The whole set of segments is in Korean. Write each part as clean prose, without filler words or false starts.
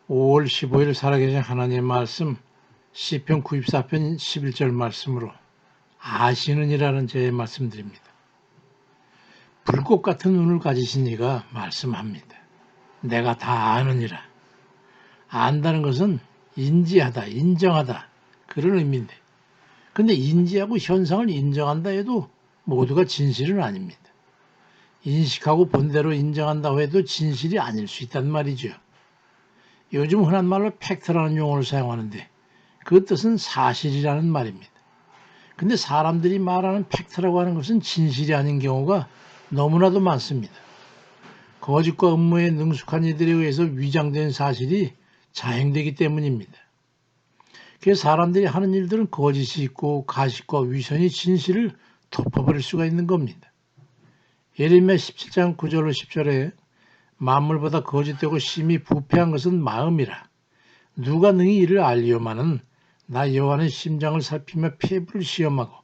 5월 15일 살아계신 하나님의 말씀 시편 94편 11절 말씀으로 아시는 이라는 제의 말씀드립니다. 불꽃 같은 눈을 가지신 이가 말씀합니다. 내가 다 아느니라. 안다는 것은 인지하다, 인정하다 그런 의미인데, 근데 인지하고 현상을 인정한다 해도 모두가 진실은 아닙니다. 인식하고 본대로 인정한다고 해도 진실이 아닐 수 있단 말이죠. 요즘 흔한 말로 팩트라는 용어를 사용하는데 그 뜻은 사실이라는 말입니다. 근데 사람들이 말하는 팩트라고 하는 것은 진실이 아닌 경우가 너무나도 많습니다. 거짓과 음모에 능숙한 이들에 의해서 위장된 사실이 자행되기 때문입니다. 그래서 사람들이 하는 일들은 거짓이 있고 가식과 위선이 진실을 덮어버릴 수가 있는 겁니다. 예레미야 17장 9절로 10절에 만물보다 거짓되고 심히 부패한 것은 마음이라. 누가 능히 이를 알리오마는 나 여호와는 심장을 살피며 폐부를 시험하고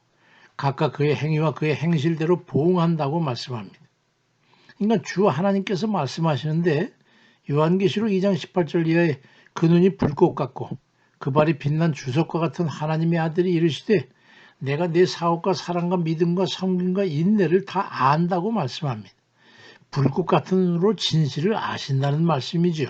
각각 그의 행위와 그의 행실대로 보응한다고 말씀합니다. 그러니까 주 하나님께서 말씀하시는데 요한계시록 2장 18절 이하에 그 눈이 불꽃 같고 그 발이 빛난 주석과 같은 하나님의 아들이 이르시되 내가 내 사업과 사랑과 믿음과 성김과 인내를 다 안다고 말씀합니다. 불꽃 같은 눈으로 진실을 아신다는 말씀이죠.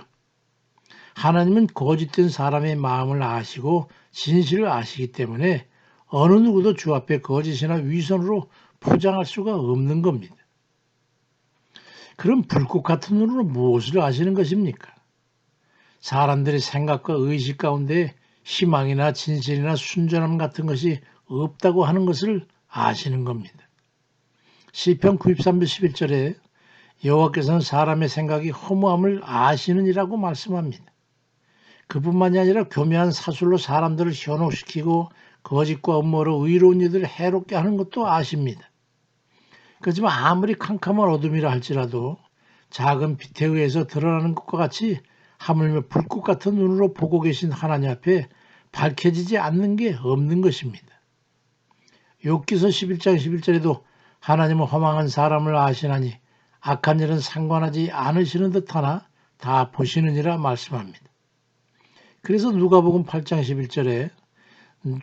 하나님은 거짓된 사람의 마음을 아시고 진실을 아시기 때문에 어느 누구도 주 앞에 거짓이나 위선으로 포장할 수가 없는 겁니다. 그럼 불꽃 같은 눈으로 무엇을 아시는 것입니까? 사람들의 생각과 의식 가운데 희망이나 진실이나 순전함 같은 것이 없다고 하는 것을 아시는 겁니다. 시편 93편 11절에 여호와께서는 사람의 생각이 허무함을 아시느니라고 말씀합니다. 그뿐만이 아니라 교묘한 사술로 사람들을 현혹시키고 거짓과 음모로 의로운 이들을 해롭게 하는 것도 아십니다. 그렇지만 아무리 캄캄한 어둠이라 할지라도 작은 빛에 의해서 드러나는 것과 같이 하물며 불꽃 같은 눈으로 보고 계신 하나님 앞에 밝혀지지 않는 게 없는 것입니다. 욥기서 11장 11절에도 하나님은 허망한 사람을 아시나니 악한 일은 상관하지 않으시는 듯하나 다 보시느니라 말씀합니다. 그래서 누가복음 8장 11절에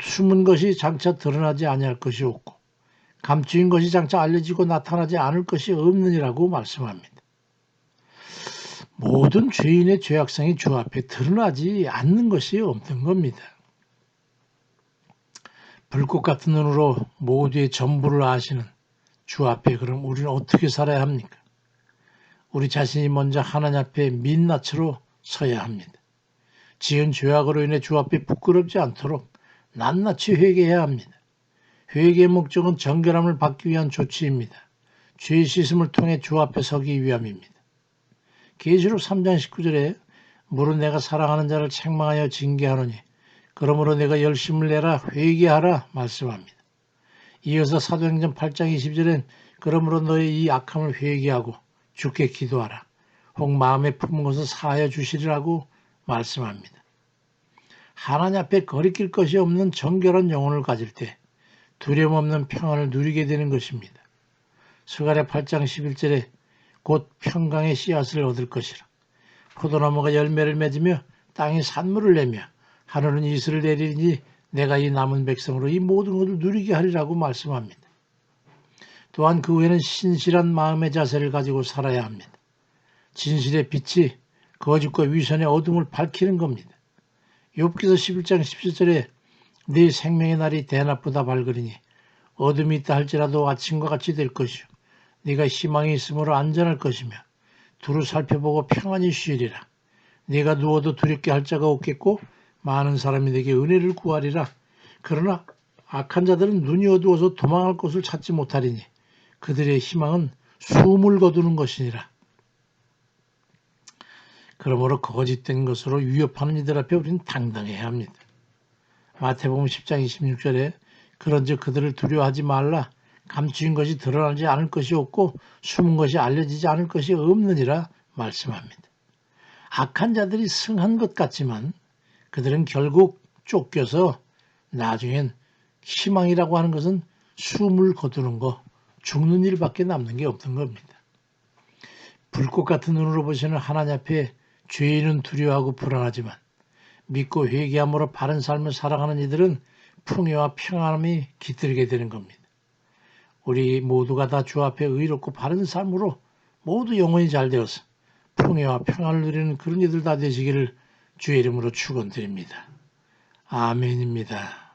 숨은 것이 장차 드러나지 아니할 것이 없고 감추인 것이 장차 알려지고 나타나지 않을 것이 없느니라고 말씀합니다. 모든 죄인의 죄악성이 주 앞에 드러나지 않는 것이 없는 겁니다. 불꽃 같은 눈으로 모두의 전부를 아시는 주 앞에 그럼 우리는 어떻게 살아야 합니까? 우리 자신이 먼저 하나님 앞에 민낯으로 서야 합니다. 지은 죄악으로 인해 주 앞에 부끄럽지 않도록 낱낱이 회개해야 합니다. 회개의 목적은 정결함을 받기 위한 조치입니다. 죄 씻음을 통해 주 앞에 서기 위함입니다. 계시록 3장 19절에 물은 내가 사랑하는 자를 책망하여 징계하노니 그러므로 내가 열심을 내라 회개하라 말씀합니다. 이어서 사도행전 8장 20절엔 그러므로 너의 이 악함을 회개하고 주께 기도하라. 혹 마음에 품은 것을 사하여 주시리라고 말씀합니다. 하나님 앞에 거리낄 것이 없는 정결한 영혼을 가질 때 두려움 없는 평안을 누리게 되는 것입니다. 스가랴 8장 11절에 곧 평강의 씨앗을 얻을 것이라. 포도나무가 열매를 맺으며 땅이 산물을 내며 하늘은 이슬을 내리니 내가 이 남은 백성으로 이 모든 것을 누리게 하리라고 말씀합니다. 또한 그 후에는 신실한 마음의 자세를 가지고 살아야 합니다. 진실의 빛이 거짓과 위선의 어둠을 밝히는 겁니다. 욥기서 11장 17절에 네 생명의 날이 대낮보다 밝으리니 어둠이 있다 할지라도 아침과 같이 될 것이요 네가 희망이 있으므로 안전할 것이며 두루 살펴보고 평안히 쉬리라. 네가 누워도 두렵게 할 자가 없겠고 많은 사람이 네게 은혜를 구하리라. 그러나 악한 자들은 눈이 어두워서 도망할 곳을 찾지 못하리니 그들의 희망은 숨을 거두는 것이니라. 그러므로 거짓된 것으로 위협하는 이들 앞에 우리는 당당해야 합니다. 마태복음 10장 26절에 그런즉 그들을 두려워하지 말라. 감추인 것이 드러나지 않을 것이 없고 숨은 것이 알려지지 않을 것이 없느니라 말씀합니다. 악한 자들이 승한 것 같지만 그들은 결국 쫓겨서 나중엔 희망이라고 하는 것은 숨을 거두는 거, 죽는 일밖에 남는 게 없는 겁니다. 불꽃 같은 눈으로 보시는 하나님 앞에 죄인은 두려워하고 불안하지만 믿고 회개함으로 바른 삶을 살아가는 이들은 풍요와 평안함이 깃들게 되는 겁니다. 우리 모두가 다 주 앞에 의롭고 바른 삶으로 모두 영혼이 잘 되어서 풍요와 평안을 누리는 그런 이들 다 되시기를 주의 이름으로 축원드립니다. 아멘입니다.